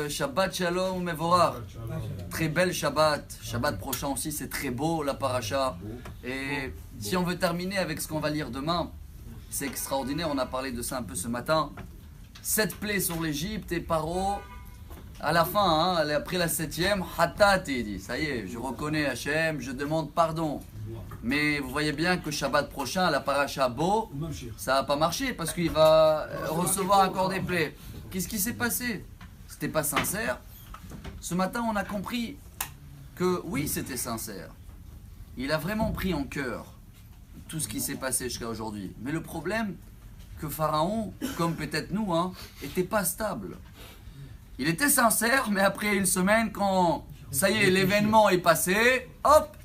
Shabbat Shalom Mevorach. Très belle Shabbat. Shabbat prochain aussi, c'est très beau la paracha. Et si on veut terminer avec ce qu'on va lire demain, c'est extraordinaire. On a parlé de ça un peu ce matin. 7 plaies sur l'Égypte et Paro, à la fin, après la 7e, Hatat, il dit, ça y est, je reconnais Hachem, je demande pardon. Mais vous voyez bien que Shabbat prochain, la paracha Bo, ça va pas marcher parce qu'il va recevoir encore des plaies. Qu'est-ce qui s'est passé? C'était pas sincère. Ce matin, on a compris que oui, c'était sincère. Il a vraiment pris en cœur tout ce qui s'est passé jusqu'à aujourd'hui. Mais le problème, que Pharaon, comme peut-être nous, était pas stable. Il était sincère, mais après une semaine, quand ça y est, l'événement est passé, hop,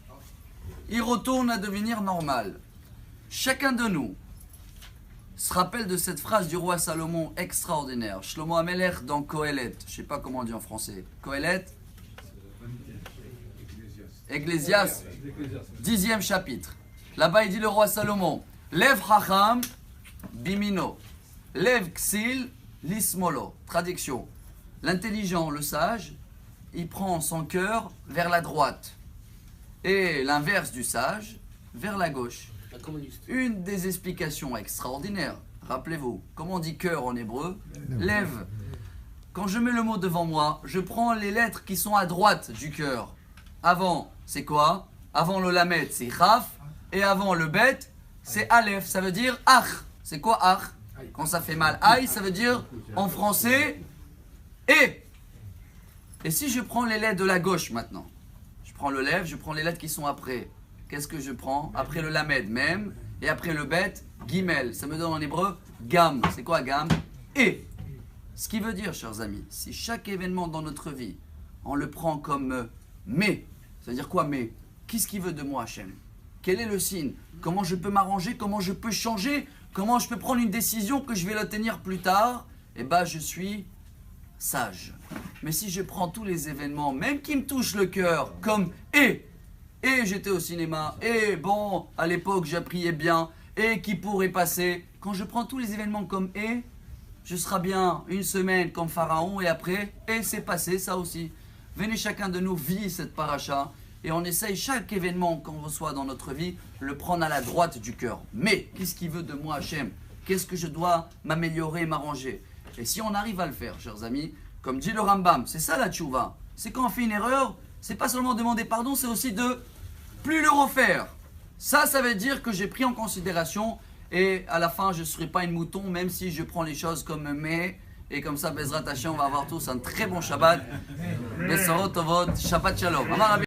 il retourne à devenir normal. Chacun de nous se rappelle de cette phrase du roi Salomon extraordinaire. Shlomo Amelech dans Kohelet, je ne sais pas comment on dit en français. Kohelet, Ecclésiaste, 10e chapitre. Là-bas, il dit le roi Salomon, Lev Chacham Bimino, Lev Ksil Lismolo. Traduction. L'intelligent, le sage, il prend son cœur vers la droite. Et l'inverse du sage, vers la gauche. Une des explications extraordinaires. Rappelez-vous, comment on dit cœur en hébreu? Lève. Quand je mets le mot devant moi, je prends les lettres qui sont à droite du cœur. Avant, c'est quoi? Avant le lamed, c'est Chaf. Et avant le bet, c'est Aleph. Ça veut dire Ach. C'est quoi Ach? Quand ça fait mal, Aïe, ça veut dire en français et. Et si je prends les lettres de la gauche maintenant, je prends le lève, je prends les lettres qui sont après. Qu'est-ce que je prends? Après le lamed, même. Et après le bet, gimel. Ça me donne en hébreu gam. C'est quoi gam? Et. Ce qui veut dire, chers amis, si chaque événement dans notre vie, on le prend comme mais, ça veut dire quoi mais? Qu'est-ce qu'il veut de moi, Hachem? Quel est le signe? Comment je peux m'arranger? Comment je peux changer? Comment je peux prendre une décision que je vais la tenir plus tard? Eh bien, je suis sage. Mais si je prends tous les événements, même qui me touchent le cœur, comme et j'étais au cinéma, et bon, à l'époque, j'appriais bien, et qui pourrait passer. Quand je prends tous les événements comme je serai bien une semaine comme Pharaon, et après, et c'est passé, ça aussi. Venez, chacun de nous vit cette paracha. Et on essaye chaque événement qu'on reçoit dans notre vie, le prendre à la droite du cœur. Mais, qu'est-ce qu'il veut de moi, Hachem? Qu'est-ce que je dois m'améliorer, m'arranger? Et si on arrive à le faire, chers amis, comme dit le Rambam, c'est ça la tchouva. C'est quand on fait une erreur, c'est pas seulement demander pardon, c'est aussi de plus le refaire. Ça veut dire que j'ai pris en considération et à la fin, je ne serai pas une mouton, même si je prends les choses comme mais. Et comme ça, Bezrat Hashem, on va avoir tous un très bon Shabbat. Bessorot Tovot, Shabbat Shalom.